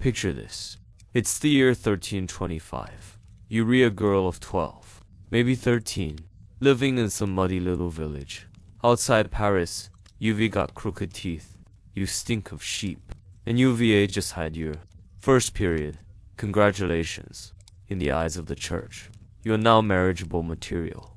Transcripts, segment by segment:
Picture this. It's the year 1325. You read a girl of 12, maybe 13, living in some muddy little village. Outside Paris, you've got crooked teeth. You stink of sheep. And UVA just had your first period. Congratulations. In the eyes of the church, you are now marriageable material.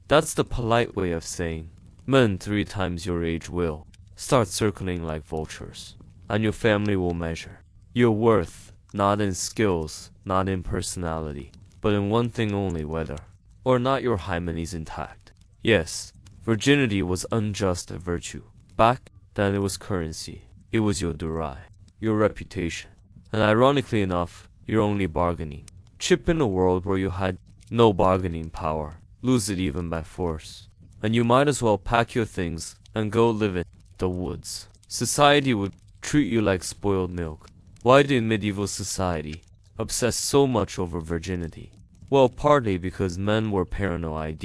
That's the polite way of saying, men 3 times your age will start circling like vultures, and your family will measure your worth not in skills, not in personality, but in one thing only: whether or not your hymen is intact. Yes, virginity was unjust a virtue. Back then it was currency. It was your durai, your reputation. And ironically enough, your only bargaining chip in a world where you had no bargaining power. Lose it even by force, and you might as well pack your things and go live in the woods. Society would treat you like spoiled milk. Why did medieval society obsess so much over virginity? Well, partly because men were paranoid.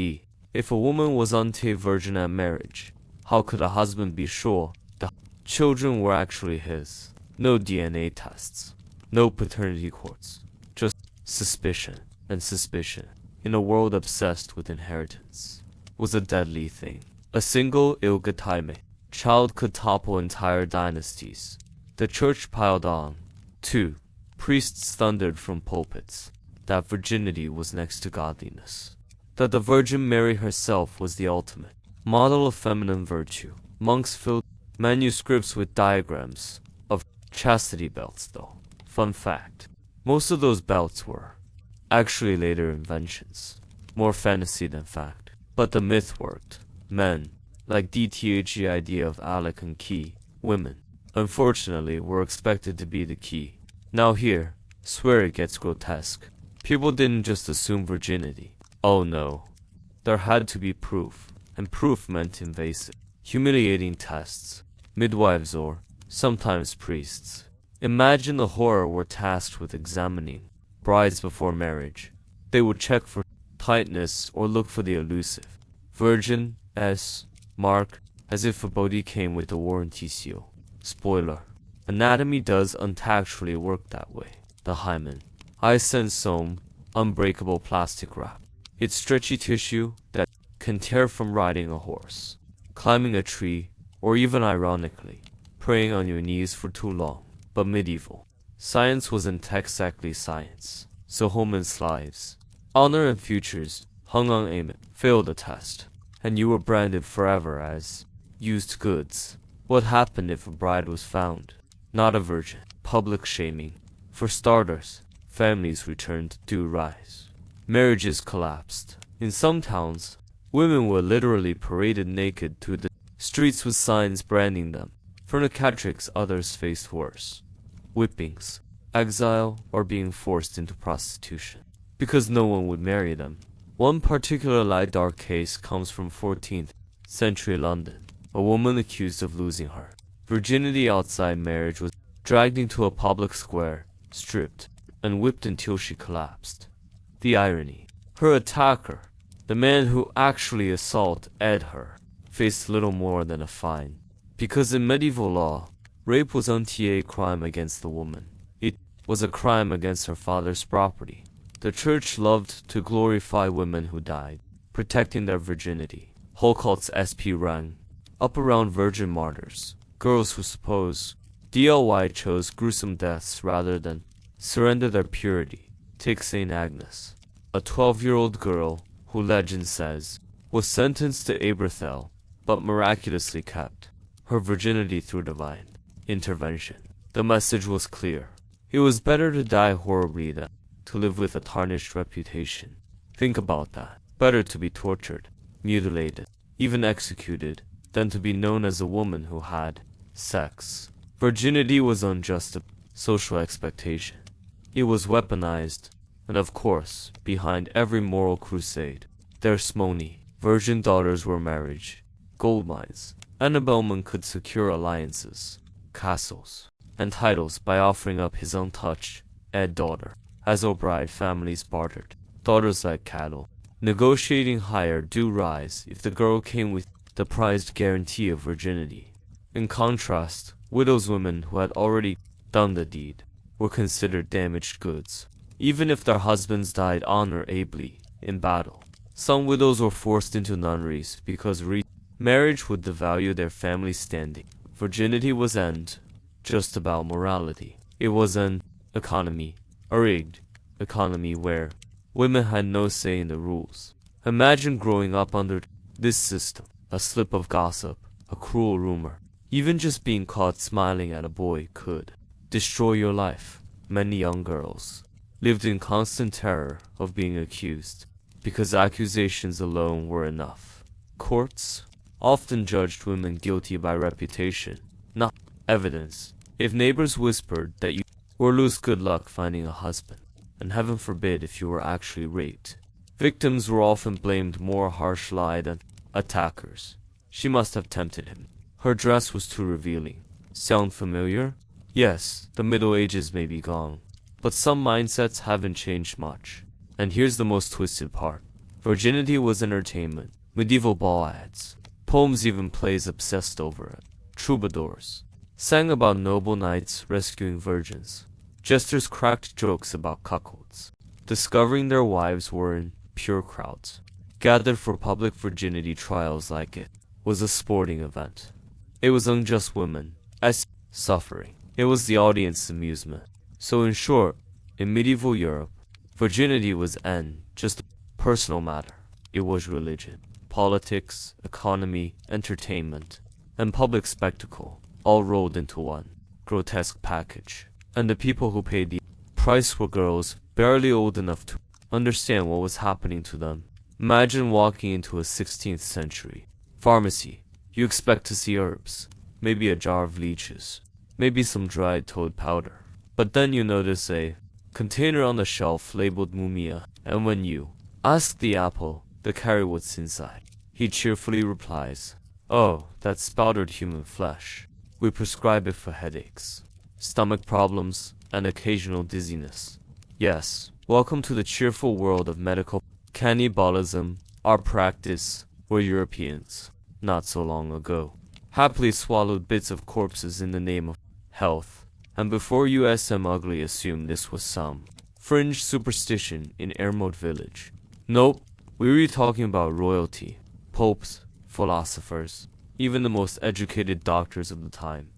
If a woman was untamed virgin at marriage, how could a husband be sure the children were actually his? No DNA tests, no paternity courts, just suspicion, and suspicion, in a world obsessed with inheritance, was a deadly thing. A single illegitimate child could topple entire dynasties. The church piled on. 2. Priests thundered from pulpits that virginity was next to godliness, that the Virgin Mary herself was the ultimate model of feminine virtue. Monks filled manuscripts with diagrams of chastity belts, though. Fun fact, most of those belts were actually later inventions, more fantasy than fact. But the myth worked. Men, like DTH's idea of Alec and Key, women, unfortunately, were expected to be the key. Now here, swear it gets grotesque. People didn't just assume virginity. Oh no. There had to be proof, and proof meant invasive, humiliating tests. Midwives or, sometimes priests. Imagine the horror were tasked with examining brides before marriage. They would check for tightness or look for the elusive Virgin S mark, as if a body came with a warranty seal. Spoiler: anatomy does untactually work that way. The hymen, isensome, unbreakable plastic wrap. It's stretchy tissue that can tear from riding a horse, climbing a tree, or even ironically, praying on your knees for too long. But medieval science wasn't exactly science, so Homan's lives, honor and futures hung on aim. Failed the test, and you were branded forever as used goods. What happened if a bride was found not a virgin? Public shaming. For starters, families returned to rise. Marriages collapsed. In some towns, women were literally paraded naked to the streets with signs branding them. For Nicatrix, others faced worse: whippings, exile, or being forced into prostitution, because no one would marry them. One particularly dark case comes from 14th century London. A woman accused of losing her virginity outside marriage was dragged into a public square, stripped, and whipped until she collapsed. The irony: her attacker, the man who actually assaulted her, faced little more than a fine. Because in medieval law, rape was not a crime against the woman. It was a crime against her father's property. The church loved to glorify women who died, protecting their virginity. Whole cults SP rang up around virgin martyrs, girls who DLY chose gruesome deaths rather than surrender their purity. Take St. Agnes, a 12-year-old girl who legend says was sentenced to Abrathel, but miraculously kept her virginity through divine intervention. The message was clear. It was better to die horribly than to live with a tarnished reputation. Think about that. Better to be tortured, mutilated, even executed, than to be known as a woman who had sex. Virginity was unjust social expectation. It was weaponized, and of course, behind every moral crusade, there's Smony. Virgin daughters were marriage, gold mines. Annabelman could secure alliances, castles, and titles by offering up his untouched daughter. As O'Bride families bartered daughters like cattle, negotiating higher due rise if the girl came with the prized guarantee of virginity. In contrast, widows women who had already done the deed were considered damaged goods, even if their husbands died honorably in battle. Some widows were forced into nunneries because marriage would devalue their family standing. Virginity wasn't just about morality. It was an economy, a rigged economy where women had no say in the rules. Imagine growing up under this system. A slip of gossip, a cruel rumor, even just being caught smiling at a boy could destroy your life. Many young girls lived in constant terror of being accused, because accusations alone were enough. Courts often judged women guilty by reputation, not evidence. If neighbors whispered that you were loose, good luck finding a husband, and heaven forbid if you were actually raped. Victims were often blamed more harshly than attackers. She must have tempted him. Her dress was too revealing. Sound familiar? Yes, the Middle Ages may be gone, but some mindsets haven't changed much. And here's the most twisted part. Virginity was entertainment. Medieval ball ads, poems, even plays obsessed over it. Troubadours sang about noble knights rescuing virgins. Jesters cracked jokes about cuckolds, discovering their wives were in pure crowds. Gathered for public virginity trials like it was a sporting event. It was unjust women as suffering. It was the audience's amusement. So in short, in medieval Europe, virginity was just a personal matter. It was religion, politics, economy, entertainment, and public spectacle, all rolled into one grotesque package. And the people who paid the price were girls barely old enough to understand what was happening to them. Imagine walking into a 16th century pharmacy. You expect to see herbs, maybe a jar of leeches, maybe some dried toad powder. But then you notice a container on the shelf labeled mumia, and when you ask the apple to carry what's inside, he cheerfully replies, "Oh, that's powdered human flesh. We prescribe it for headaches, stomach problems, and occasional dizziness." Yes, welcome to the cheerful world of medical cannibalism. Our practice were Europeans, not so long ago, happily swallowed bits of corpses in the name of health. And before USM Ugly assumed this was some fringe superstition in Ermode Village. Nope, we were talking about royalty, popes, philosophers, even the most educated doctors of the time,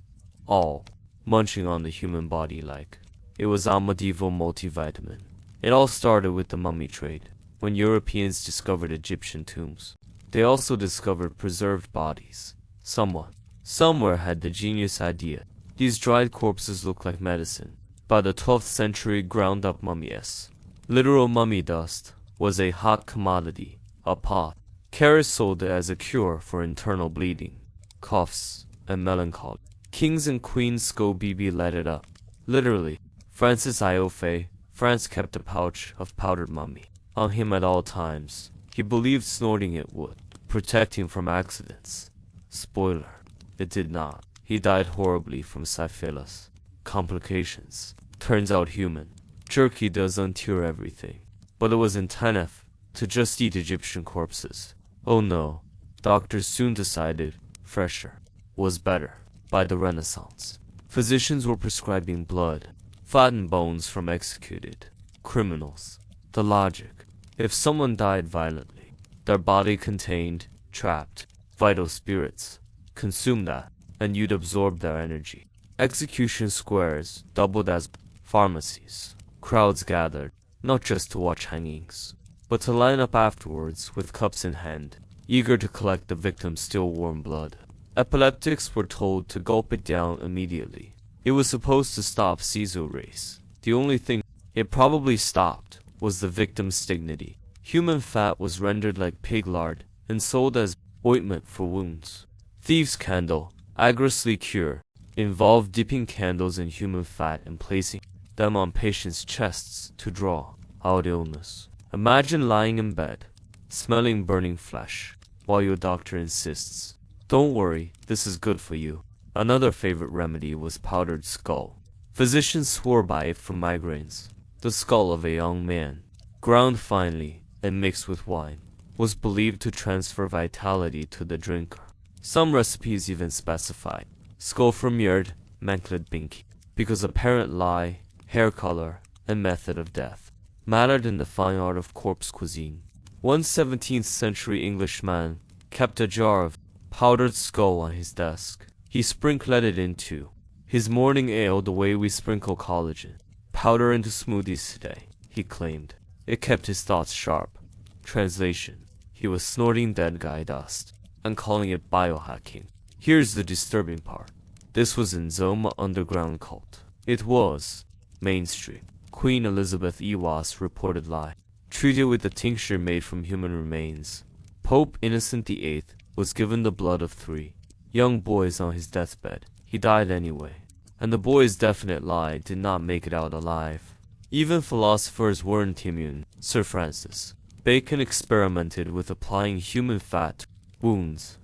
all munching on the human body like it was a medieval multivitamin. It all started with the mummy trade, when Europeans discovered Egyptian tombs. They also discovered preserved bodies. Someone, somewhere had the genius idea. These dried corpses look like medicine. By the 12th century, ground-up mummies, literal mummy dust, was a hot commodity. A pot. Carers sold it as a cure for internal bleeding, coughs, and melancholy. Kings and queens go BB let it up. Literally, Francis Ioffe, France kept a pouch of powdered mummy on him at all times. He believed snorting it would protect him from accidents. Spoiler, it did not. He died horribly from syphilis. Complications. Turns out human jerky doesn't cure everything. But it was in Tenef to just eat Egyptian corpses. Oh no, doctors soon decided fresher was better. By the Renaissance, physicians were prescribing blood, flattened bones from executed criminals. The logic: if someone died violently, their body contained trapped vital spirits. Consume that, and you'd absorb their energy. Execution squares doubled as pharmacies. Crowds gathered, not just to watch hangings, but to line up afterwards with cups in hand, eager to collect the victim's still warm blood. Epileptics were told to gulp it down immediately. It was supposed to stop Caesar race. The only thing it probably stopped was the victim's dignity. Human fat was rendered like pig lard and sold as ointment for wounds. Thieves' candle, aggressively cure, involved dipping candles in human fat and placing them on patients' chests to draw out illness. Imagine lying in bed, smelling burning flesh, while your doctor insists, "Don't worry, this is good for you." Another favorite remedy was powdered skull. Physicians swore by it for migraines. The skull of a young man, ground finely and mixed with wine, was believed to transfer vitality to the drinker. Some recipes even specified skull from Yerd, Manklet Binky, because apparent lie hair color, and method of death mattered in the fine art of corpse cuisine. One 17th century Englishman kept a jar of powdered skull on his desk. He sprinkled it into his morning ale the way we sprinkle collagen powder into smoothies today, he claimed. It kept his thoughts sharp. Translation: he was snorting dead guy dust and calling it biohacking. Here's the disturbing part. This was in Zoma underground cult. It was mainstream. Queen Elizabeth Ewas reported lie. Treated with a tincture made from human remains. Pope Innocent VIII was given the blood of 3 young boys on his deathbed. He died anyway. And the boy's definite lie did not make it out alive. Even philosophers weren't immune. Sir Francis Bacon experimented with applying human fat to wounds.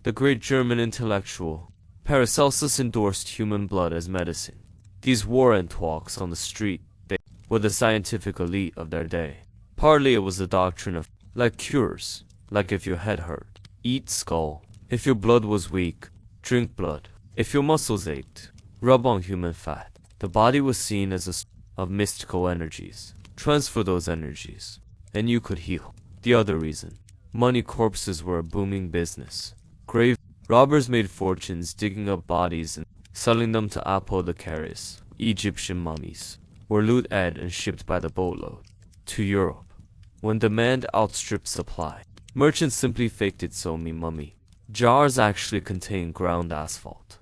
The great German intellectual Paracelsus endorsed human blood as medicine. These warrant talks on the street, they were the scientific elite of their day. Partly it was the doctrine of, like cures, like if your head hurt, eat skull. If your blood was weak, drink blood. If your muscles ached, rub on human fat. The body was seen as a source of mystical energies. Transfer those energies, and you could heal. The other reason, money corpses were a booming business. Grave robbers made fortunes digging up bodies and selling them to apothecaries. Egyptian mummies were looted and shipped by the boatload to Europe. When demand outstripped supply, merchants simply faked it so me mummy. Jars actually contain ground asphalt,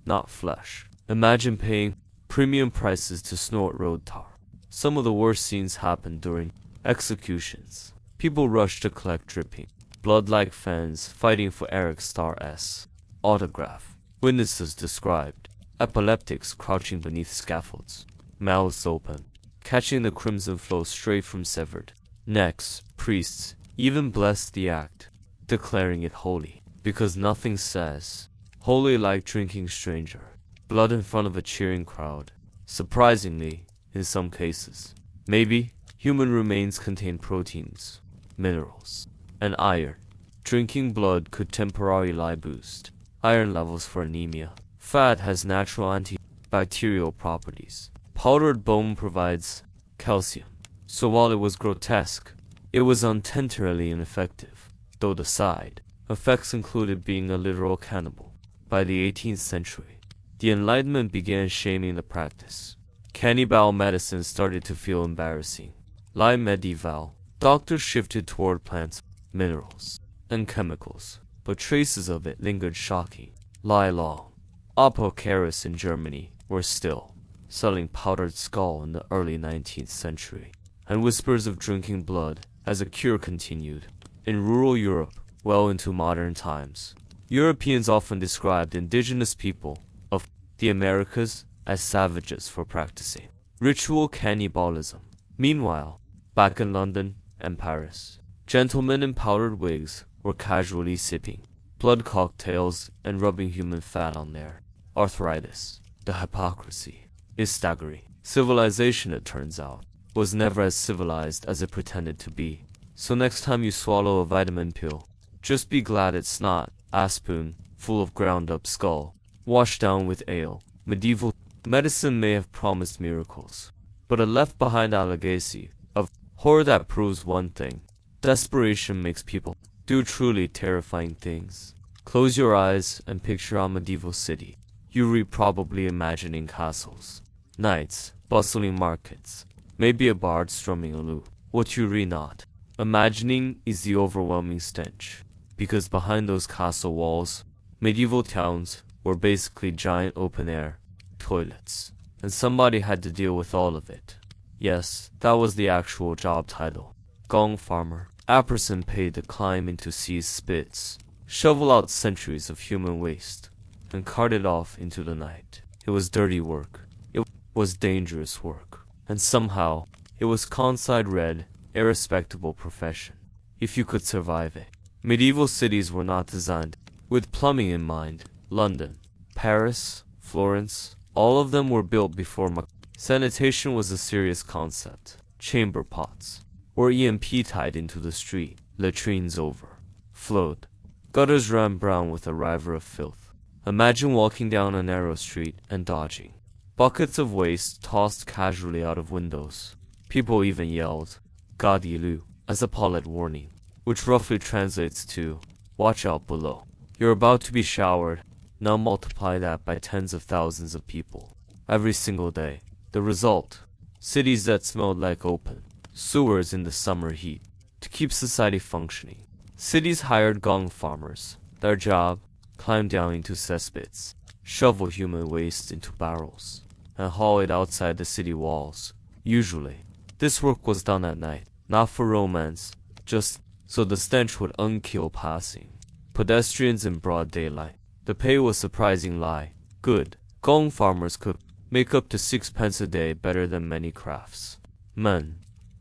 not flesh. Imagine paying premium prices to snort road tar. Some of the worst scenes happened during executions. People rushed to collect dripping blood like fans fighting for Eric Starr's autograph. Witnesses described epileptics crouching beneath scaffolds, mouths open, catching the crimson flow straight from severed necks. Priests even blessed the act, declaring it holy, because nothing says holy like drinking stranger blood in front of a cheering crowd. Surprisingly, in some cases, maybe human remains contain proteins, minerals, and iron. Drinking blood could temporarily boost iron levels for anemia. Fat has natural antibacterial properties. Powdered bone provides calcium. So while it was grotesque, it was untentarily ineffective, though the side effects included being a literal cannibal. By the 18th century, the Enlightenment began shaming the practice. Cannibal medicine started to feel embarrassing. Like medieval, doctors shifted toward plants, minerals, and chemicals, but traces of it lingered shocking. Lie long. Apothecaries in Germany were still selling powdered skull in the early 19th century, and whispers of drinking blood as a cure continued. In rural Europe, well into modern times, Europeans often described indigenous people of the Americas as savages for practicing ritual cannibalism. Meanwhile, back in London and Paris, gentlemen in powdered wigs were casually sipping blood cocktails and rubbing human fat on their arthritis. The hypocrisy is staggering. Civilization, it turns out, was never as civilized as it pretended to be. So next time you swallow a vitamin pill, just be glad it's not a spoon full of ground up skull, washed down with ale. Medieval medicine may have promised miracles, but it left behind a legacy of horror that proves one thing: desperation makes people do truly terrifying things. Close your eyes and picture a medieval city. You read probably imagining castles, knights, bustling markets, maybe a bard strumming a lute. What you read not imagining is the overwhelming stench, because behind those castle walls, medieval towns were basically giant open-air toilets, and somebody had to deal with all of it. Yes, that was the actual job title. Gong farmer. A person paid to climb into sea's spits, shovel out centuries of human waste, and cart it off into the night. It was dirty work. It was dangerous work. And somehow, it was considered a respectable profession, if you could survive it. Medieval cities were not designed with plumbing in mind. London, Paris, Florence, all of them were built before sanitation was a serious concept. Chamber pots, or EMP tied into the street, latrines overflowed. Gutters ran brown with a river of filth. Imagine walking down a narrow street and dodging Buckets of waste tossed casually out of windows. People even yelled, "Gadilu," as a polite warning, which roughly translates to, "Watch out below. You're about to be showered." Now multiply that by tens of thousands of people every single day. The result: cities that smelled like open sewers in the summer heat. To keep society functioning, cities hired gong farmers. Their job: climb down into cesspits, shovel human waste into barrels, and haul it outside the city walls. Usually, this work was done at night, not for romance, just so the stench would unkill passing pedestrians in broad daylight. The pay was surprisingly good. Gong farmers could make up to 6 pence a day, better than many crafts men.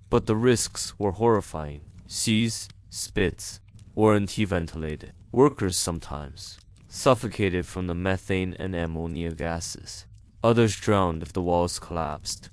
But the risks were horrifying. Seas, spits, weren't ventilated. Workers sometimes suffocated from the methane and ammonia gases. Others drowned if the walls collapsed.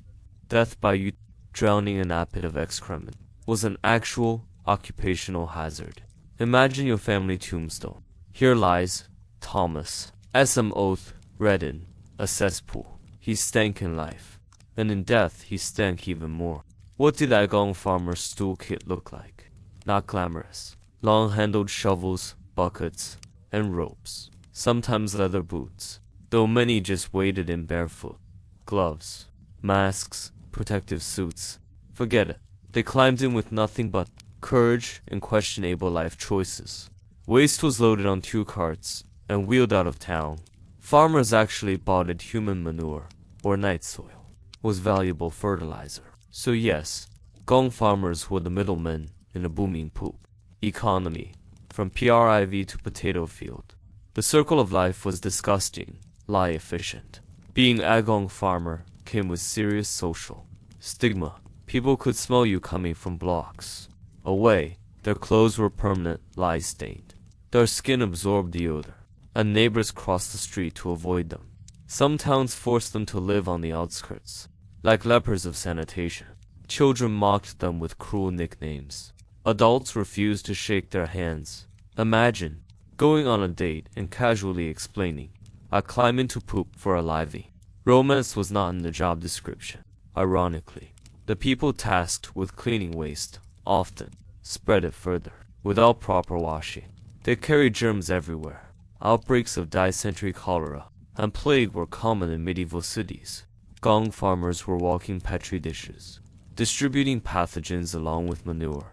Death by drowning in a pit of excrement was an actual occupational hazard. Imagine your family tombstone. Here lies Thomas, S.M. Oath, Redden, a cesspool. He stank in life, and in death he stank even more. What did that gong farmer's stool kit look like? Not glamorous. Long-handled shovels, buckets, and ropes. Sometimes leather boots, though many just waded in barefoot. Gloves, masks, protective suits. Forget it. They climbed in with nothing but courage and questionable life choices. Waste was loaded on 2 carts and wheeled out of town. Farmers actually bought it. Human manure, or night soil, was valuable fertilizer. So yes, gong farmers were the middlemen in a booming poop economy, from PRIV to potato field. The circle of life was disgusting, lie efficient. Being a gong farmer came with serious social stigma. People could smell you coming from blocks away. Their clothes were permanent lie stained. Their skin absorbed the odor, and neighbors crossed the street to avoid them. Some towns forced them to live on the outskirts, like lepers of sanitation. Children mocked them with cruel nicknames. Adults refused to shake their hands. Imagine going on a date and casually explaining, "I climb into poop for a livey." Romance was not in the job description. Ironically, the people tasked with cleaning waste often spread it further without proper washing. They carried germs everywhere. Outbreaks of dysentery, cholera, and plague were common in medieval cities. Gong farmers were walking petri dishes, distributing pathogens along with manure.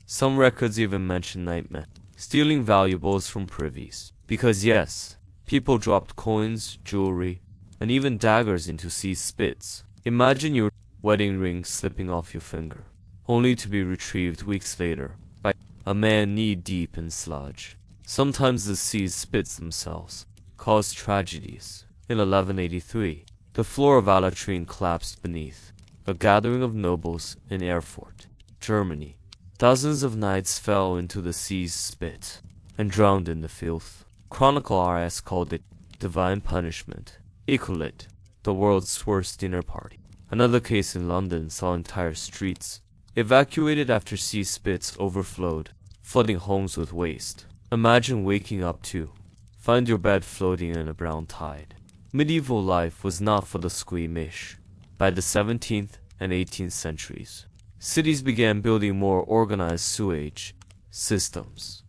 Some records even mention nightmen stealing valuables from privies. Because yes, people dropped coins, jewelry, and even daggers into sea spits. Imagine your wedding ring slipping off your finger, only to be retrieved weeks later by a man knee-deep in sludge. Sometimes the seas spits themselves caused tragedies. In 1183, the floor of a latrine collapsed beneath a gathering of nobles in Erfurt, Germany. Dozens of knights fell into the sea's spit and drowned in the filth. Chronicle RS called it divine punishment. Equalite, the world's worst dinner party. Another case in London saw entire streets evacuated after sea spits overflowed, flooding homes with waste. Imagine waking up to find your bed floating in a brown tide. Medieval life was not for the squeamish. By the 17th and 18th centuries, cities began building more organized sewage systems.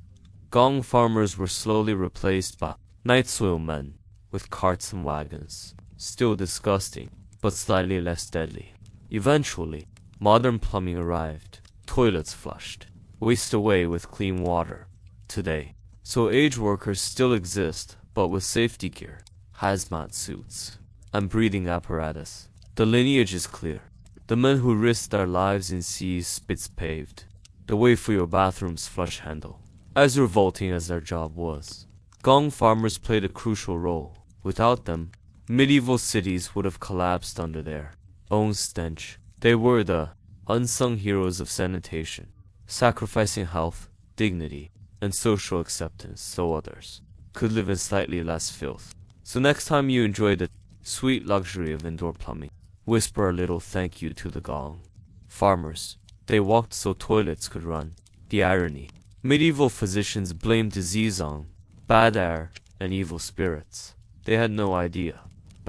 Gong farmers were slowly replaced by night soil men with carts and wagons. Still disgusting, but slightly less deadly. Eventually, modern plumbing arrived, toilets flushed, waste away with clean water. Today, so age workers still exist, but with safety gear, hazmat suits, and breathing apparatus. The lineage is clear. The men who risked their lives in seas spits paved the way for your bathroom's flush handle. As revolting as their job was, gong farmers played a crucial role. Without them, medieval cities would have collapsed under their own stench. They were the unsung heroes of sanitation, sacrificing health, dignity, and social acceptance so others could live in slightly less filth. So next time you enjoy the sweet luxury of indoor plumbing, whisper a little thank you to the gong farmers. They walked so toilets could run. The irony. Medieval physicians blamed disease on bad air and evil spirits. They had no idea.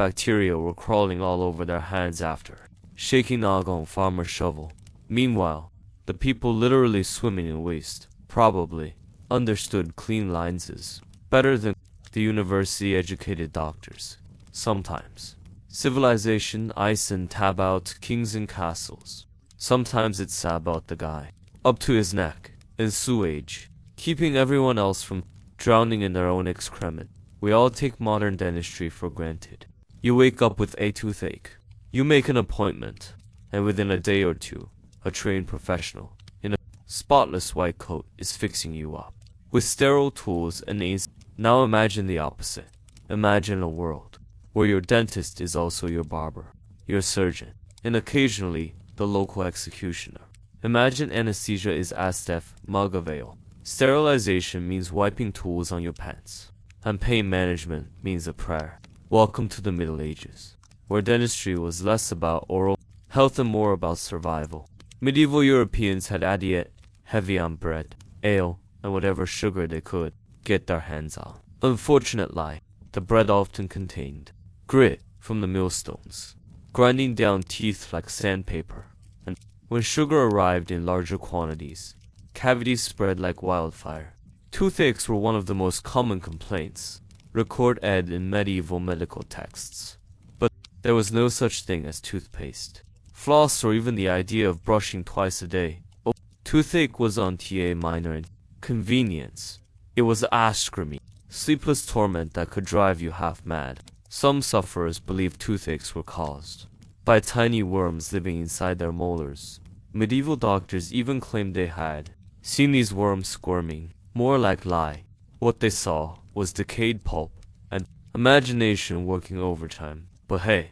Bacteria were crawling all over their hands after, shaking the gong farmer's shovel. Meanwhile, the people literally swimming in waste probably understood clean lenses better than the university-educated doctors. Sometimes, civilization ice and tab out kings and castles. Sometimes it's about the guy, up to his neck, in sewage, keeping everyone else from drowning in their own excrement. We all take modern dentistry for granted. You wake up with a toothache. You make an appointment, and within a day or two, a trained professional in a spotless white coat is fixing you up with sterile tools and aids. Now imagine the opposite. Imagine a world where your dentist is also your barber, your surgeon, and occasionally the local executioner. Imagine anesthesia is Astef Mugavail. Sterilization means wiping tools on your pants, and pain management means a prayer. Welcome to the Middle Ages, where dentistry was less about oral health and more about survival. Medieval Europeans had a diet heavy on bread, ale, and whatever sugar they could get their hands on. Unfortunately, the bread often contained grit from the millstones, grinding down teeth like sandpaper, and when sugar arrived in larger quantities, cavities spread like wildfire. Toothaches were one of the most common complaints recorded in medieval medical texts. But there was no such thing as toothpaste, floss, or even the idea of brushing twice a day. Toothache was on ta minor inconvenience. It was ascremy, sleepless torment that could drive you half mad. Some sufferers believed toothaches were caused by tiny worms living inside their molars. Medieval doctors even claimed they had seen these worms squirming. More like lie. What they saw was decayed pulp and imagination working overtime. But hey,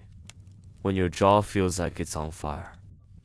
when your jaw feels like it's on fire,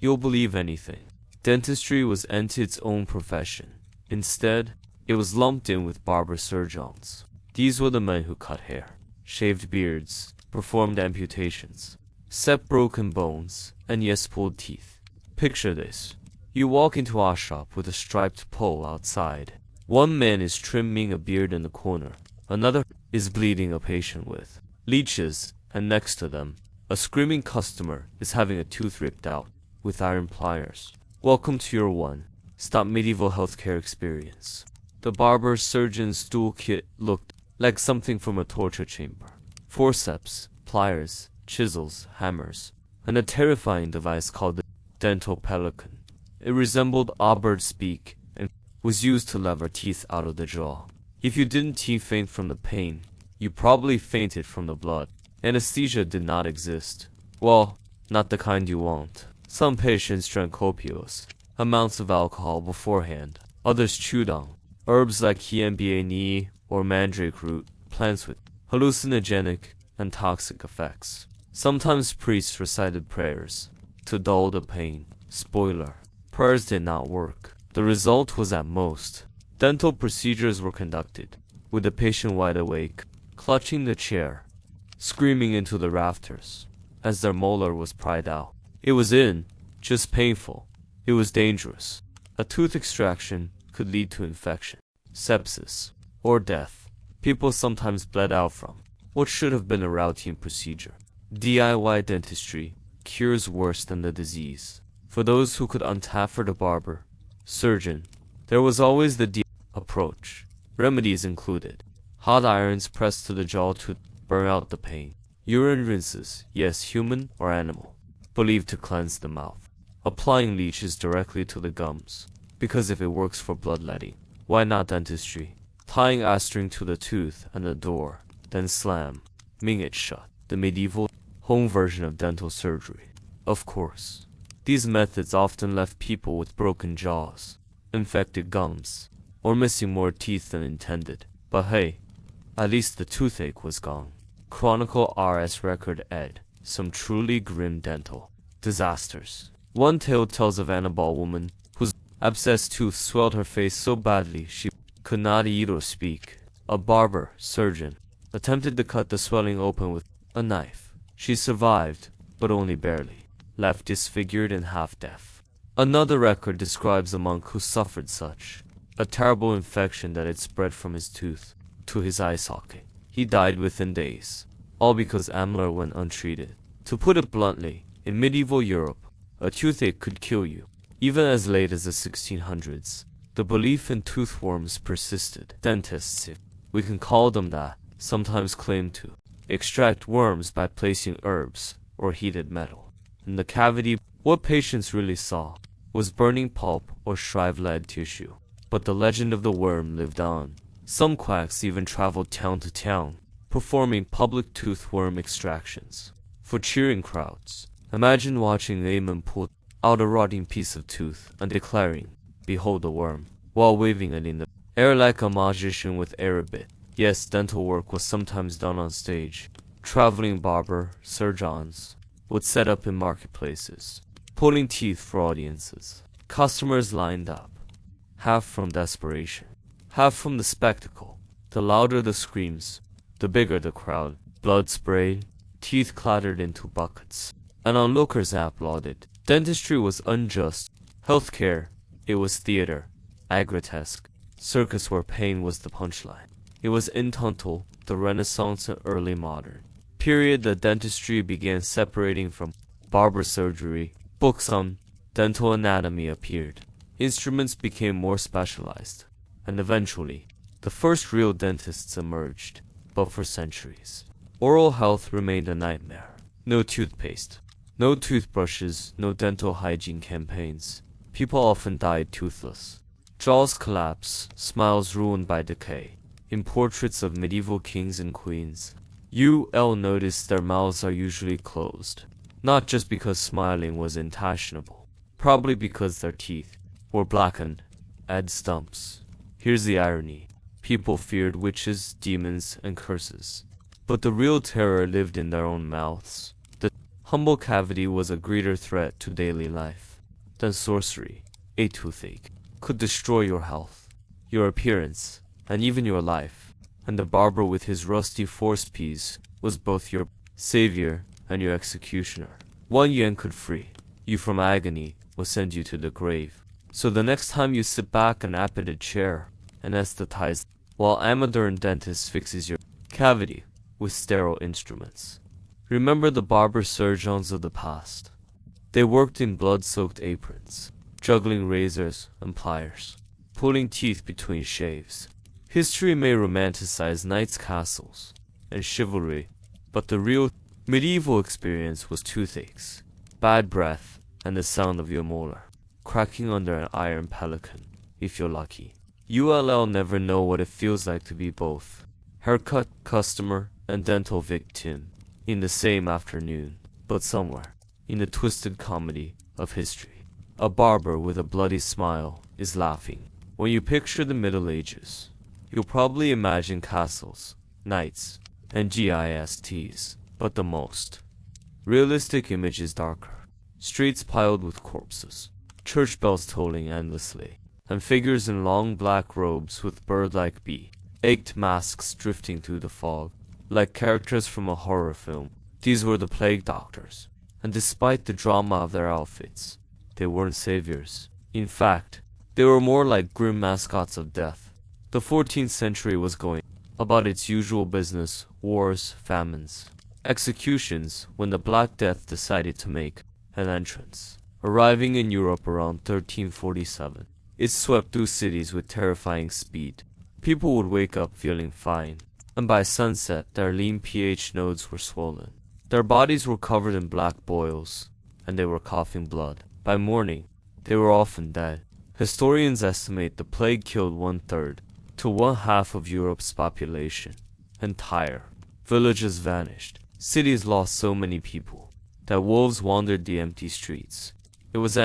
you'll believe anything. Dentistry was its own profession. Instead, it was lumped in with barber surgeons. These were the men who cut hair, shaved beards, performed amputations, set broken bones, and yes, pulled teeth. Picture this. You walk into a shop with a striped pole outside. One man is trimming a beard in the corner. Another is bleeding a patient with leeches, and next to them, a screaming customer is having a tooth ripped out with iron pliers. Welcome to your one-stop medieval healthcare experience. The barber surgeon's toolkit looked like something from a torture chamber. Forceps, pliers, chisels, hammers, and a terrifying device called the dental pelican. It resembled a bird's beak and was used to lever teeth out of the jaw. If you didn't faint from the pain, you probably fainted from the blood. Anesthesia did not exist. Well, not the kind you want. Some patients drank copious amounts of alcohol beforehand. Others chewed on herbs like hiambiene or mandrake root, plants with hallucinogenic and toxic effects. Sometimes priests recited prayers to dull the pain. Spoiler: prayers did not work. The result was at most. Dental procedures were conducted with the patient wide awake, clutching the chair, screaming into the rafters as their molar was pried out. It was just painful. It was dangerous. A tooth extraction could lead to infection, sepsis, or death. People sometimes bled out from what should have been a routine procedure. DIY dentistry cures worse than the disease. For those who could untaffer the barber, surgeon, there was always the approach. Remedies included hot irons pressed to the jaw to burn out the pain, urine rinses, yes, human or animal, believed to cleanse the mouth, applying leeches directly to the gums, because if it works for bloodletting, why not dentistry? Tying a string to the tooth and the door, then slamming it shut. The medieval home version of dental surgery. Of course, these methods often left people with broken jaws, infected gums, or missing more teeth than intended. But hey, at least the toothache was gone. Chronicle RS record ed. Some truly grim dental disasters. One tale tells of Annabelle woman whose abscessed tooth swelled her face so badly she could not eat or speak. A barber, surgeon, attempted to cut the swelling open with a knife. She survived, but only barely, left disfigured and half deaf. Another record describes a monk who suffered such a terrible infection that it spread from his tooth to his eye socket. He died within days. all because amyloid went untreated. To put it bluntly, in medieval Europe, a toothache could kill you. Even as late as the 1600s, the belief in toothworms persisted. Dentists, if we can call them that, sometimes claimed to extract worms by placing herbs or heated metal in the cavity. What patients really saw was burning pulp or shriveled tissue. But the legend of the worm lived on. Some quacks even traveled town to town, performing public toothworm extractions for cheering crowds. Imagine watching a layman pull out a rotting piece of tooth and declaring, "Behold the worm," while waving it in the air like a magician with Arabic. Yes, dental work was sometimes done on stage. Traveling barber, surgeons, would set up in marketplaces, pulling teeth for audiences. Customers lined up, half from desperation, half from the spectacle. The louder the screams, the bigger the crowd. Blood sprayed, teeth clattered into buckets, and onlookers applauded. Dentistry was unjust. Healthcare, it was theater, grotesque, circus where pain was the punchline. It was in Tuntal, the Renaissance and early modern period that dentistry began separating from barber surgery. Books on dental anatomy appeared. Instruments became more specialized, and eventually, the first real dentists emerged. But for centuries, oral health remained a nightmare. No toothpaste, no toothbrushes, no dental hygiene campaigns. People often died toothless. Jaws collapse, smiles ruined by decay. In portraits of medieval kings and queens, you'll notice their mouths are usually closed. Not just because smiling was untashionable, probably because their teeth were blackened, add stumps. Here's the irony. People feared witches, demons, and curses. But the real terror lived in their own mouths. The humble cavity was a greater threat to daily life than sorcery. A toothache could destroy your health, your appearance, and even your life. And the barber with his rusty force piece was both your savior and your executioner. 1 yuan could free you from agony or send you to the grave. So the next time you sit back in an appeted chair and anesthetize while amateur dentist fixes your cavity with sterile instruments, remember the barber surgeons of the past. They worked in blood-soaked aprons, juggling razors and pliers, pulling teeth between shaves. History may romanticize knights' castles and chivalry, but the real medieval experience was toothaches, bad breath, and the sound of your molar cracking under an iron pelican, if you're lucky. You'll never know what it feels like to be both haircut customer and dental victim in the same afternoon, but somewhere in the twisted comedy of history, a barber with a bloody smile is laughing. When you picture the Middle Ages, you'll probably imagine castles, knights, and gists, but the most realistic image is darker. Streets piled with corpses, church bells tolling endlessly, and figures in long black robes with bird-like ached masks drifting through the fog, like characters from a horror film. These were the plague doctors, and despite the drama of their outfits, they weren't saviors. In fact, they were more like grim mascots of death. The 14th century was going about its usual business: wars, famines, executions, when the Black Death decided to make an entrance. Arriving in Europe around 1347, it swept through cities with terrifying speed. People would wake up feeling fine, and by sunset their lean pH nodes were swollen. Their bodies were covered in black boils, and they were coughing blood. By morning, they were often dead. Historians estimate the plague killed 1/3 to 1/2 of Europe's population. Entire villages vanished. Cities lost so many people that wolves wandered the empty streets. It was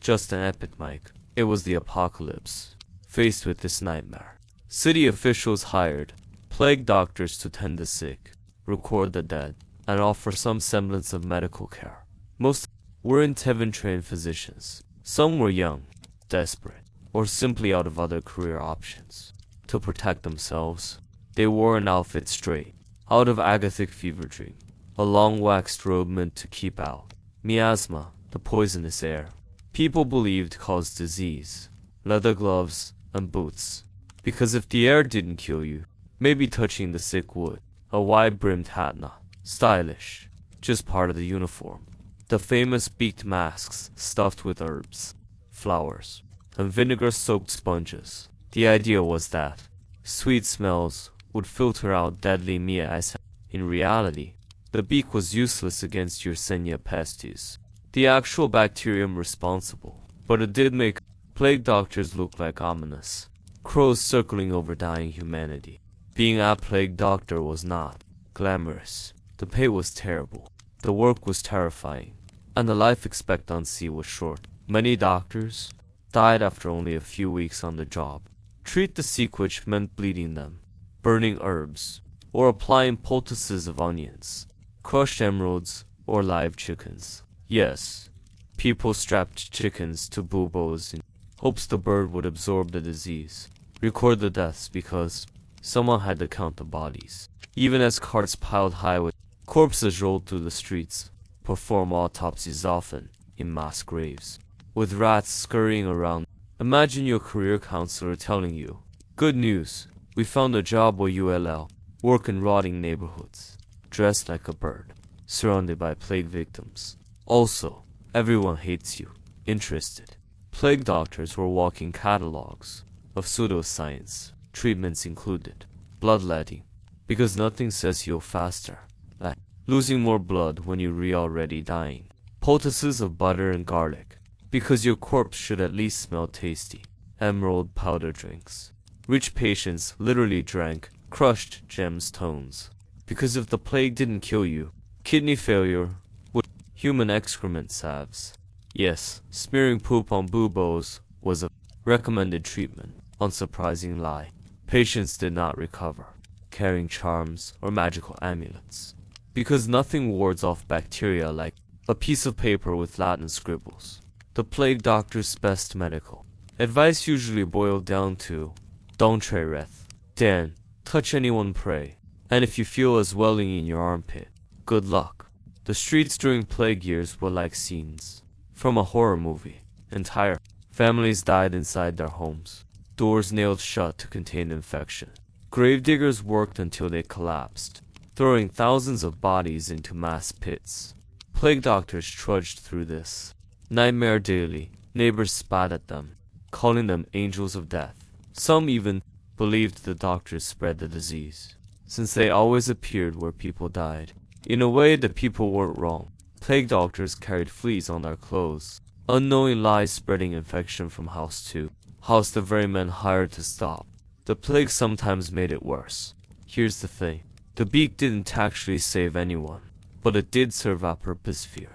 just an epidemic. It was the apocalypse. Faced with this nightmare, city officials hired plague doctors to tend the sick, record the dead, and offer some semblance of medical care. Most weren't heaven-trained physicians. Some were young, desperate, or simply out of other career options. To protect themselves, they wore an outfit straight out of Agathic fever dream, a long waxed robe meant to keep out miasma, the poisonous air people believed caused disease, leather gloves, and boots, because if the air didn't kill you, maybe touching the sick would. A wide-brimmed hat, not stylish, just part of the uniform. The famous beaked masks stuffed with herbs, flowers, and vinegar-soaked sponges. The idea was that sweet smells would filter out deadly miasma. In reality, the beak was useless against Yersinia pestis, the actual bacterium responsible, but it did make plague doctors look like ominous crows circling over dying humanity. Being a plague doctor was not glamorous. The pay was terrible, the work was terrifying, and the life expectancy was short. Many doctors died after only a few weeks on the job. Treat the sick, which meant bleeding them, burning herbs, or applying poultices of onions, crushed emeralds, or live chickens. Yes, people strapped chickens to buboes in hopes the bird would absorb the disease, record the deaths because someone had to count the bodies. Even as carts piled high with corpses rolled through the streets, perform autopsies often in mass graves, with rats scurrying around. Imagine your career counselor telling you, "Good news, we found a job where you'll work in rotting neighborhoods, dressed like a bird, surrounded by plague victims. Also, everyone hates you." Interested. Plague doctors were walking catalogs of pseudoscience, treatments included bloodletting, because nothing says heal faster, like losing more blood when you're already dying. Poultices of butter and garlic, because your corpse should at least smell tasty. Emerald powder drinks. Rich patients literally drank crushed gemstones, because if the plague didn't kill you, kidney failure would. Human excrement salves. Yes, smearing poop on buboes was a recommended treatment. Unsurprising lie. Patients did not recover. Carrying charms or magical amulets, because nothing wards off bacteria like a piece of paper with Latin scribbles. The plague doctor's best medical advice usually boiled down to, "Don't trereth. Dan, touch anyone, pray. And if you feel a swelling in your armpit, good luck." The streets during plague years were like scenes from a horror movie. Entire families died inside their homes, doors nailed shut to contain infection. Gravediggers worked until they collapsed, throwing thousands of bodies into mass pits. Plague doctors trudged through this nightmare daily. Neighbors spat at them, calling them angels of death. Some even believed the doctors spread the disease, since they always appeared where people died. In a way, the people weren't wrong. Plague doctors carried fleas on their clothes, unknowing lies spreading infection from house to house the very men hired to stop. The plague sometimes made it worse. Here's the thing. The beak didn't actually save anyone, but it did serve a purpose. Fear.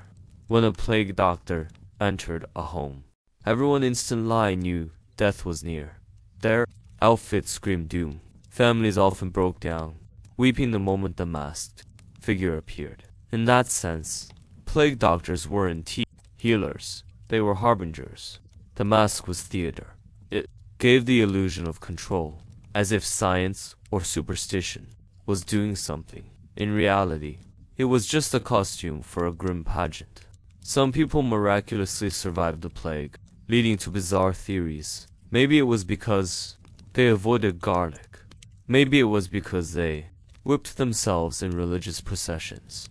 When a plague doctor entered a home, everyone instantly knew death was near. Their outfits screamed doom. Families often broke down, weeping the moment the masked figure appeared. In that sense, plague doctors weren't healers. They were harbingers. The mask was theater. It gave the illusion of control, as if science or superstition was doing something. In reality, it was just a costume for a grim pageant. Some people miraculously survived the plague, leading to bizarre theories. Maybe it was because they avoided garlic. Maybe it was because they whipped themselves in religious processions.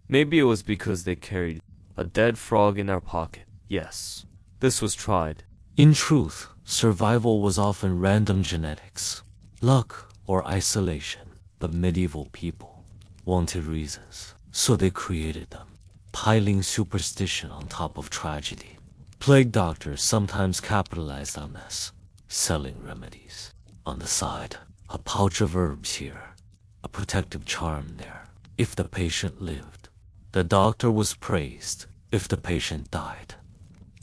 Maybe it was because they carried a dead frog in their pocket. Yes, this was tried. In truth, survival was often random genetics, luck, or isolation. But medieval people wanted reasons, so they created them, piling superstition on top of tragedy. Plague doctors sometimes capitalized on this, selling remedies. On the side, a pouch of herbs here, a protective charm there. If the patient lived, the doctor was praised. If the patient died,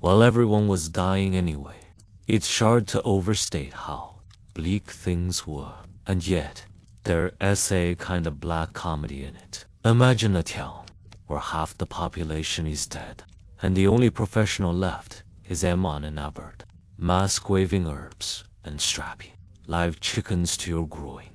well, everyone was dying anyway. It's hard to overstate how bleak things were, and yet there's a kind of black comedy in it. Imagine a town where half the population is dead, and the only professional left is Eamon and Albert, mask-waving herbs and strapping live chickens to your groin.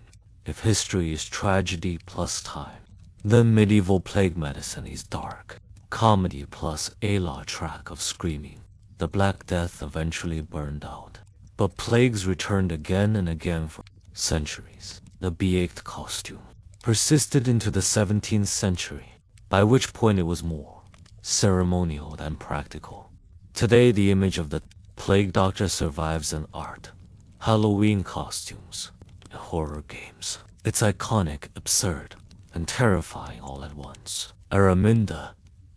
If history is tragedy plus time, then medieval plague medicine is dark comedy plus a law track of screaming. The Black Death eventually burned out, but plagues returned again and again for centuries. The beaked costume, persisted into the 17th century, by which point it was more ceremonial than practical. Today, the image of the plague doctor survives in art, Halloween costumes, and horror games. It's iconic, absurd, and terrifying all at once. I remember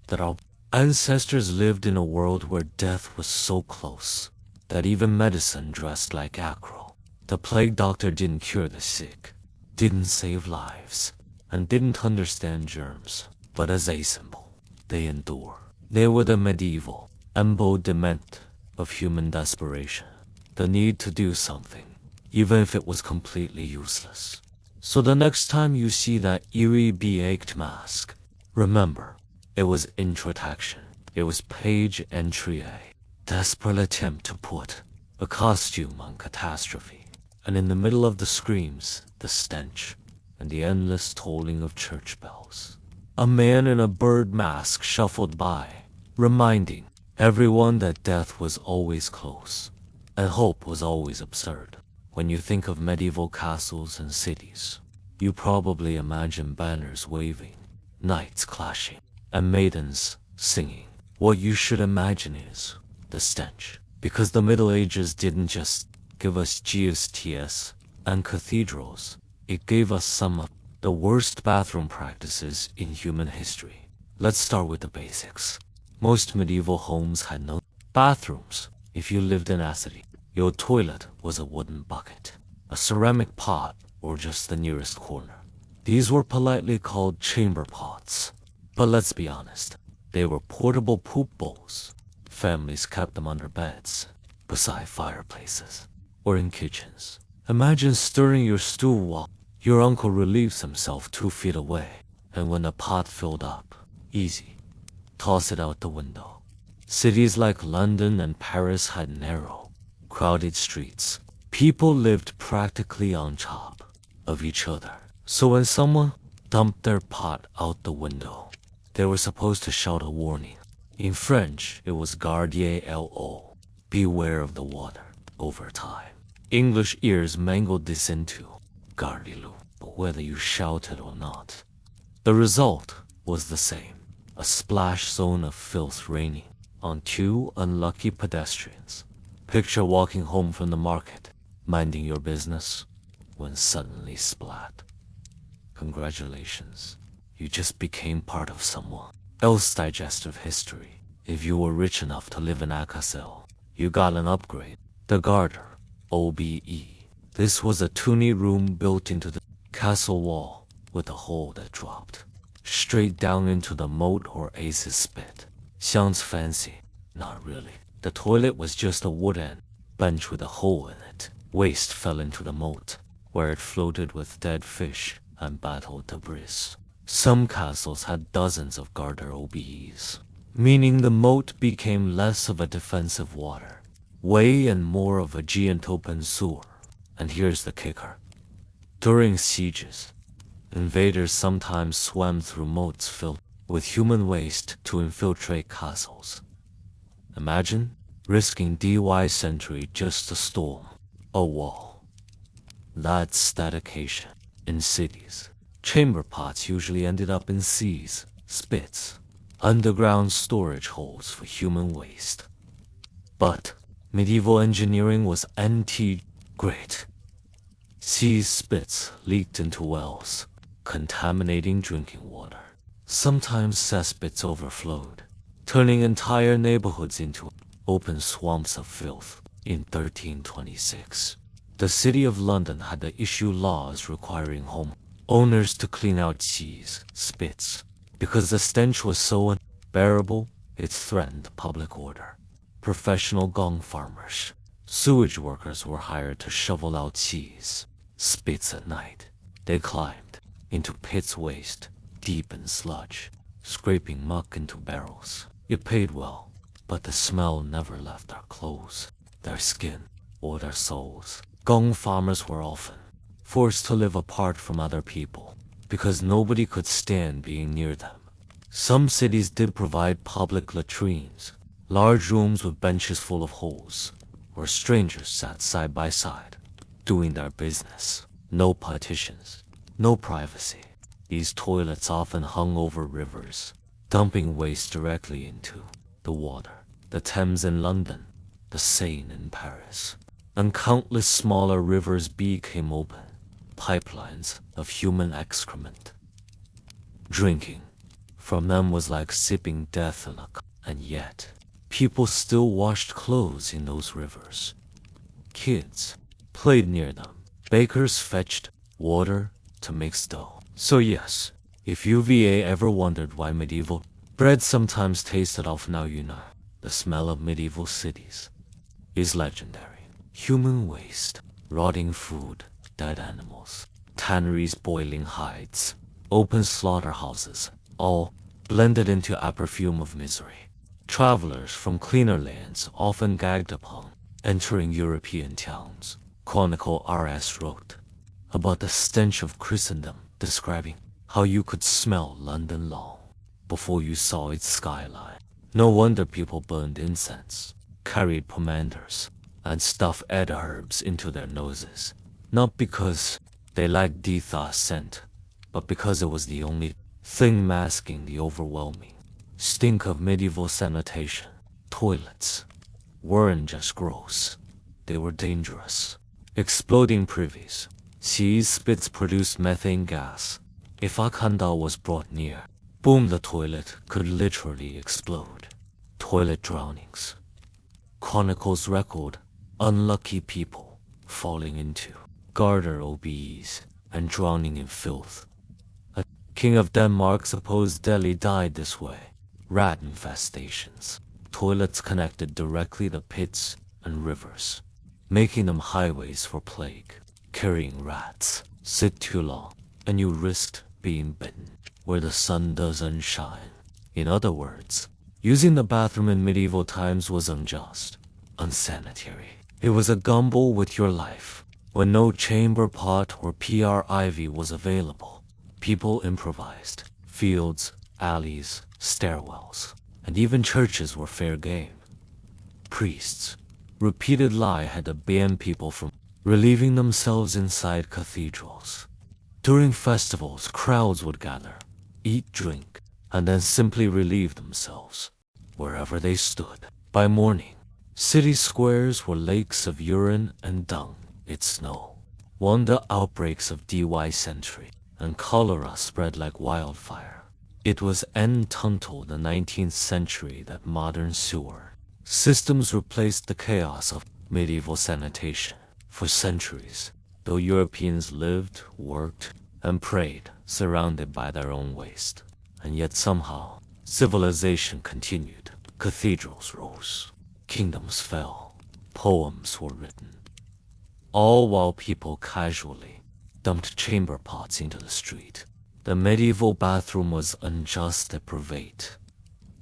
that our ancestors lived in a world where death was so close that even medicine dressed like acro. The plague doctor didn't cure the sick, didn't save lives, and didn't understand germs, but as a symbol, they endure. They were the medieval embodiment of human desperation, the need to do something, even if it was completely useless. So the next time you see that eerie baked mask, remember, it was introduction. It was page entry A. Desperate attempt to put a costume on catastrophe. And in the middle of the screams, the stench, and the endless tolling of church bells, a man in a bird mask shuffled by, reminding everyone that death was always close, and hope was always absurd. When you think of medieval castles and cities, you probably imagine banners waving, knights clashing, and maidens singing. What you should imagine is the stench, because the Middle Ages didn't just give us curiosities and cathedrals, it gave us some of the worst bathroom practices in human history. Let's start with the basics. Most medieval homes had no bathrooms. If you lived in a city, your toilet was a wooden bucket, a ceramic pot, or just the nearest corner. These were politely called chamber pots. But let's be honest, they were portable poop bowls. Families kept them under beds, beside fireplaces, or in kitchens. Imagine stirring your stew while your uncle relieves himself 2 feet away, and when the pot filled up, easy, toss it out the window. Cities like London and Paris had narrow, crowded streets. People lived practically on top of each other. So when someone dumped their pot out the window, they were supposed to shout a warning. In French, it was gardez-l'eau, beware of the water. Over time, English ears mangled this into gardez-l'eau, whether you shouted or not. The result was the same, a splash zone of filth raining on 2 unlucky pedestrians. Picture walking home from the market, minding your business, when suddenly splat. Congratulations, you just became part of someone else's digestive history. If you were rich enough to live in Alcacel, you got an upgrade. The garter, OBE. This was a tiny room built into the castle wall with a hole that dropped straight down into the moat or ace's spit. Sounds fancy. Not really. The toilet was just a wooden bench with a hole in it. Waste fell into the moat, where it floated with dead fish and battled debris. Some castles had dozens of garter OBEs, meaning the moat became less of a defensive water way and more of a giant open sewer. And here's the kicker. During sieges, invaders sometimes swam through moats filled with human waste to infiltrate castles. Imagine risking DY sentry just to storm a wall. That's statication. In cities, chamber pots usually ended up in seas, spits, underground storage holes for human waste. But medieval engineering was anti-great. Seas spits leaked into wells, contaminating drinking water. Sometimes cesspits overflowed, turning entire neighborhoods into open swamps of filth. In 1326, the city of London had to issue laws requiring home owners to clean out seas, spits, because the stench was so unbearable it threatened public order. Professional gong farmers, sewage workers were hired to shovel out seas, spits at night. They climbed into pits waist, deep in sludge, scraping muck into barrels. It paid well, but the smell never left their clothes, their skin, or their souls. Gong farmers were often forced to live apart from other people because nobody could stand being near them. Some cities did provide public latrines, large rooms with benches full of holes, where strangers sat side by side, doing their business. No partitions, no privacy. These toilets often hung over rivers, dumping waste directly into the water. The Thames in London, the Seine in Paris, and countless smaller rivers became open pipelines of human excrement. Drinking from them was like sipping death in a cup, and yet people still washed clothes in those rivers. Kids played near them. Bakers fetched water to mix dough. So yes, if UVA ever wondered why medieval bread sometimes tasted of, now you know. The smell of medieval cities is legendary. Human waste, rotting food, dead animals, tanneries boiling hides, open slaughterhouses, all blended into a perfume of misery. Travelers from cleaner lands often gagged upon entering European towns. Chronicle RS wrote about the stench of Christendom, describing how you could smell London long before you saw its skyline. No wonder people burned incense, carried pomanders, and stuffed edible herbs into their noses, not because they liked the scent, but because it was the only thing masking the overwhelming stink of medieval sanitation. Toilets weren't just gross, they were dangerous. Exploding privies, seas spits produced methane gas. If a candle was brought near, boom, the toilet could literally explode. Toilet drownings. Chronicles record unlucky people falling into garter OBEs and drowning in filth. A king of Denmark supposed Delhi died this way. Rat infestations. Toilets connected directly to pits and rivers, making them highways for plague. Carrying rats. Sit too long, and you risked being bitten where the sun doesn't shine. In other words, using the bathroom in medieval times was unjust, unsanitary. It was a gamble with your life. When no chamber pot or PRIV was available, people improvised. Fields, alleys, stairwells, and even churches were fair game. Priests' repeated lie had to ban people from relieving themselves inside cathedrals. During festivals, crowds would gather, eat, drink, and then simply relieve themselves wherever they stood. By morning, city squares were lakes of urine and dung. It snowed. Wonder outbreaks of dysentery and cholera spread like wildfire. It was until the 19th century that modern sewer systems replaced the chaos of medieval sanitation. For centuries, though Europeans lived, worked, and prayed surrounded by their own waste, and yet somehow civilization continued. Cathedrals rose, kingdoms fell, poems were written, all while people casually dumped chamber pots into the street. The medieval bathroom was unjust and private.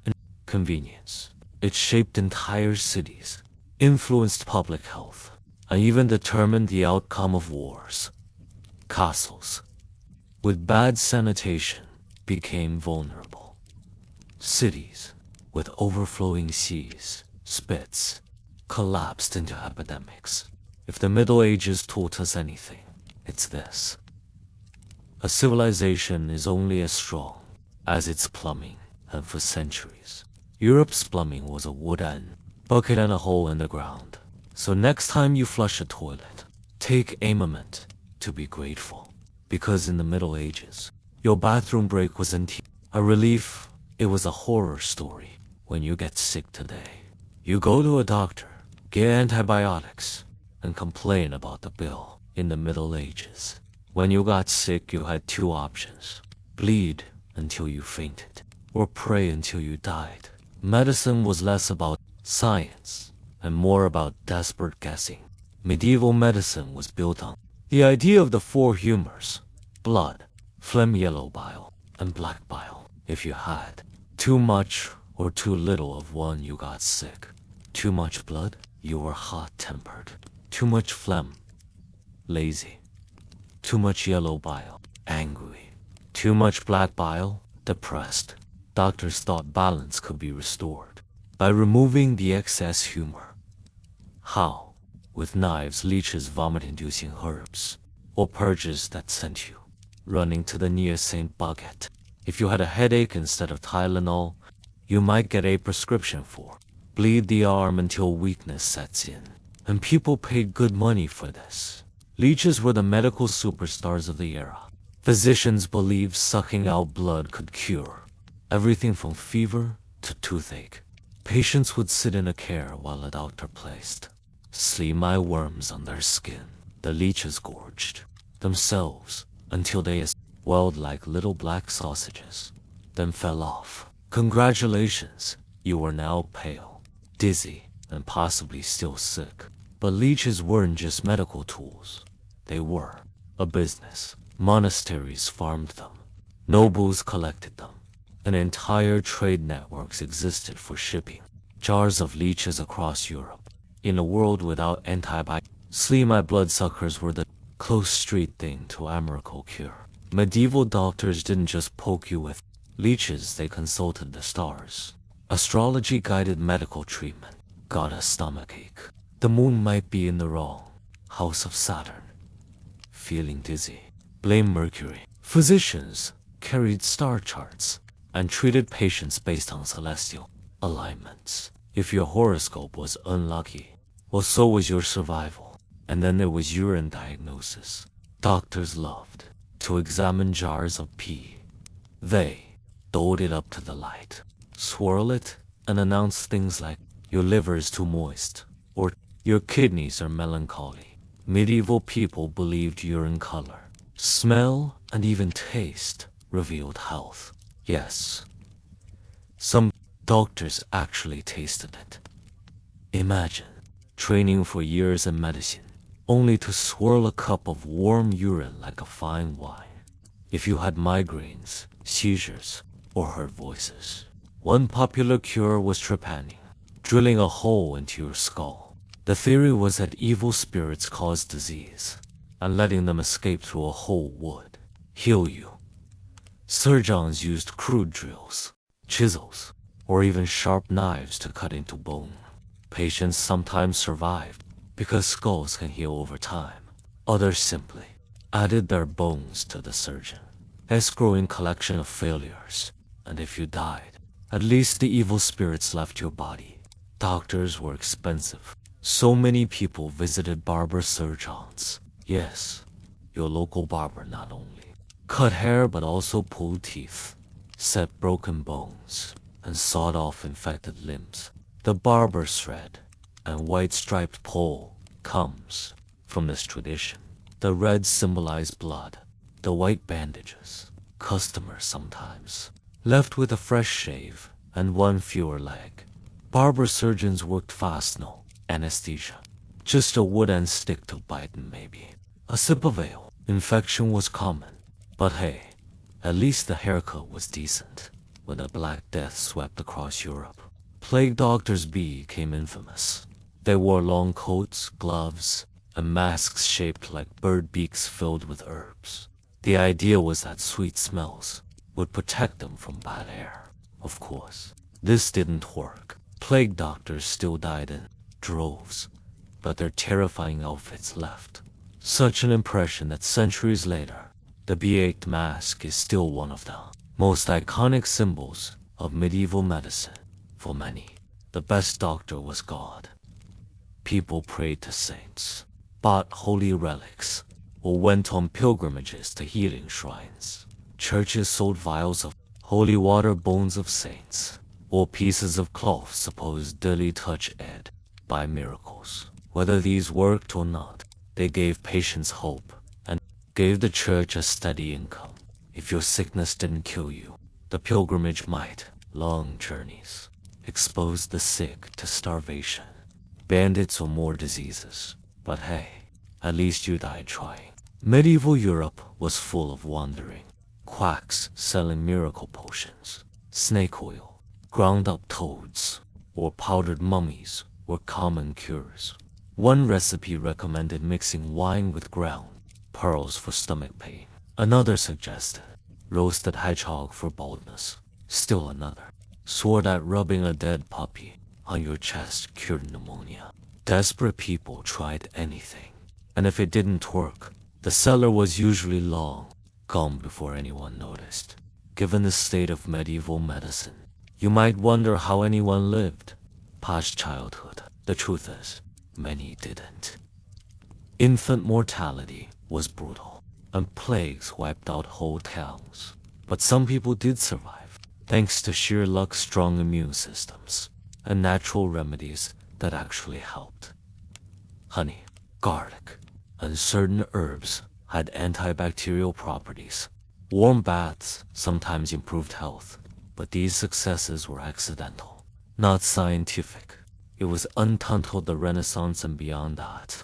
Inconvenience. It shaped entire cities, influenced public health, and even determined the outcome of wars. Castles, with bad sanitation, became vulnerable. Cities, with overflowing seas, spits, collapsed into epidemics. If the Middle Ages taught us anything, it's this. A civilization is only as strong as its plumbing, and for centuries, Europe's plumbing was a wooden bucket and a hole in the ground. So next time you flush a toilet, take a moment to be grateful. Because in the Middle Ages, your bathroom break wasn't a relief, it was a horror story. When you get sick today, you go to a doctor, get antibiotics, and complain about the bill. In the Middle Ages, when you got sick, you had two options: bleed until you fainted, or pray until you died. Medicine was less about science and more about desperate guessing. Medieval medicine was built on the idea of the four humors: blood, phlegm, yellow bile, and black bile. If you had too much or too little of one, you got sick. Too much blood, you were hot-tempered. Too much phlegm, lazy. Too much yellow bile, angry. Too much black bile, depressed. Doctors thought balance could be restored by removing the excess humor. How? With knives, leeches, vomit-inducing herbs, or purges that sent you running to the nearest St. Baguette. If you had a headache instead of Tylenol, you might get a prescription for bleed the arm until weakness sets in. And people paid good money for this. Leeches were the medical superstars of the era. Physicians believed sucking out blood could cure everything from fever to toothache. Patients would sit in a chair while a doctor placed slimy worms on their skin. The leeches gorged themselves until they swelled like little black sausages, then fell off. Congratulations, you are now pale, dizzy, and possibly still sick. But leeches weren't just medical tools. They were a business. Monasteries farmed them. Nobles collected them. And entire trade networks existed for shipping jars of leeches across Europe. In a world without antibiotics, slimy bloodsuckers were the close street thing to a miracle cure. Medieval doctors didn't just poke you with leeches, they consulted the stars. Astrology guided medical treatment. Got a stomachache. The moon might be in the wrong house of Saturn. Feeling dizzy. Blame Mercury. Physicians carried star charts and treated patients based on celestial alignments. If your horoscope was unlucky, well, so was your survival. And then there was urine diagnosis. Doctors loved to examine jars of pee. They doled it up to the light, swirl it, and announce things like, your liver is too moist, or your kidneys are melancholy. Medieval people believed urine color, smell, and even taste revealed health. Yes, some doctors actually tasted it. Imagine training for years in medicine, only to swirl a cup of warm urine like a fine wine. If you had migraines, seizures, or heard voices, one popular cure was trepanning, drilling a hole into your skull. The theory was that evil spirits caused disease, and letting them escape through a hole would heal you. Surgeons used crude drills, chisels, or even sharp knives to cut into bone. Patients sometimes survived because skulls can heal over time. Others simply added their bones to the surgeon's growing collection of failures. And if you died, at least the evil spirits left your body. Doctors were expensive. So many people visited barber surgeons. Yes, your local barber not only cut hair but also pulled teeth, set broken bones, and sawed off infected limbs. The barber's thread and white striped pole comes from this tradition. The red symbolized blood, the white bandages. Customers sometimes left with a fresh shave and one fewer leg. Barber surgeons worked fast, no anesthesia. Just a wooden stick to bite and maybe a sip of ale. Infection was common. But hey, at least the haircut was decent. When the Black Death swept across Europe, plague doctors became infamous. They wore long coats, gloves, and masks shaped like bird beaks filled with herbs. The idea was that sweet smells would protect them from bad air. Of course, this didn't work. Plague doctors still died in droves, but their terrifying outfits left such an impression that centuries later, the beaked mask is still one of the most iconic symbols of medieval medicine. For many, the best doctor was God. People prayed to saints, bought holy relics, or went on pilgrimages to healing shrines. Churches sold vials of holy water, bones of saints, or pieces of cloth supposed to touch Ed by miracles. Whether these worked or not, they gave patients hope and gave the church a steady income. If your sickness didn't kill you, the pilgrimage might. Long journeys exposed the sick to starvation, bandits, or more diseases. But hey, at least you died trying. Medieval Europe was full of wandering quacks selling miracle potions. Snake oil, ground up toads, or powdered mummies were common cures. One recipe recommended mixing wine with ground pearls for stomach pain. Another suggested roasted hedgehog for baldness. Still another swore that rubbing a dead puppy on your chest cured pneumonia. Desperate people tried anything, and if it didn't work, the cellar was usually long gone before anyone noticed. Given the state of medieval medicine, you might wonder how anyone lived past childhood. The truth is, many didn't. Infant mortality was brutal, and plagues wiped out whole towns. But some people did survive, thanks to sheer luck, strong immune systems, and natural remedies that actually helped. Honey, garlic, and certain herbs had antibacterial properties. Warm baths sometimes improved health, but these successes were accidental, not scientific. It was until the Renaissance and beyond that.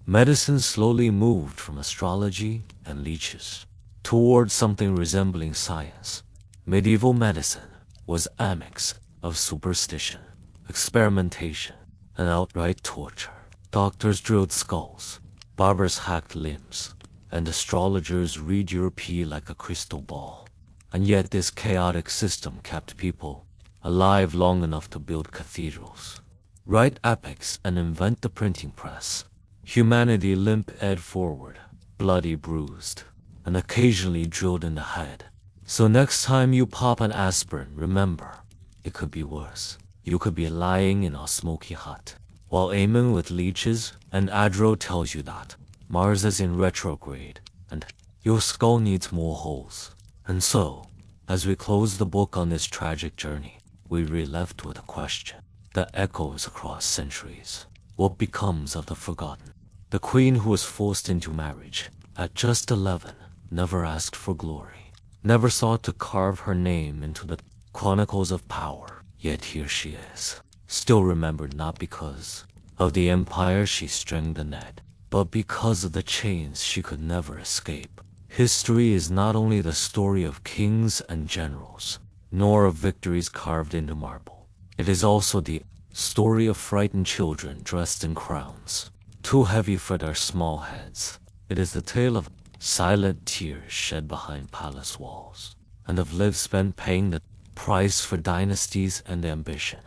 Medicine slowly moved from astrology and leeches towards something resembling science. Medieval medicine was a mix of superstition, experimentation, and outright torture. Doctors drilled skulls, barbers hacked limbs, and astrologers read your pee like a crystal ball. And yet this chaotic system kept people alive long enough to build cathedrals, write epics, and invent the printing press. Humanity limp-ed forward, bloody, bruised, and occasionally drilled in the head. So next time you pop an aspirin, remember, it could be worse. You could be lying in a smoky hut, while Aemon with leeches and Adro tells you that Mars is in retrograde, and your skull needs more holes. And so, as we close the book on this tragic journey, we're left with a question that echoes across centuries. What becomes of the forgotten? The queen who was forced into marriage at just 11 never asked for glory, never sought to carve her name into the chronicles of power. Yet here she is, still remembered not because of the empire she strengthened, but because of the chains she could never escape. History is not only the story of kings and generals, nor of victories carved into marble. It is also the story of frightened children dressed in crowns, too heavy for their small heads. It is the tale of silent tears shed behind palace walls, and of lives spent paying the price for dynasties and ambition.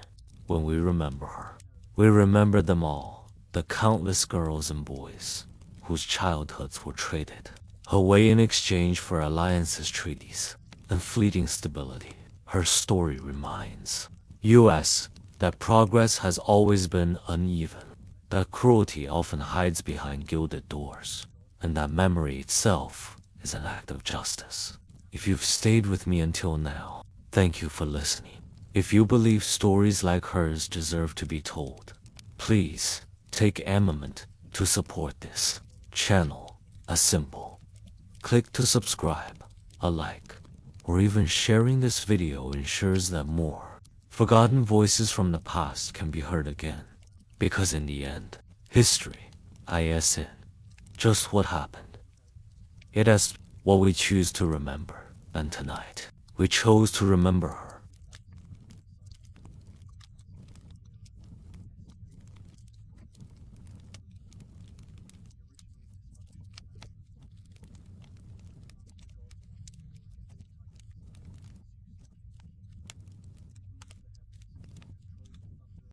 When we remember her, we remember them all, the countless girls and boys whose childhoods were traded away in exchange for alliances, treaties, and fleeting stability. Her story reminds us that progress has always been uneven, that cruelty often hides behind gilded doors, and that memory itself is an act of justice. If you've stayed with me until now, thank you for listening. If you believe stories like hers deserve to be told, please take a moment to support this channel. A simple click to subscribe, a like, or even sharing this video ensures that more forgotten voices from the past can be heard again. Because in the end, history isn't just what happened. It is what we choose to remember. And tonight, we chose to remember her.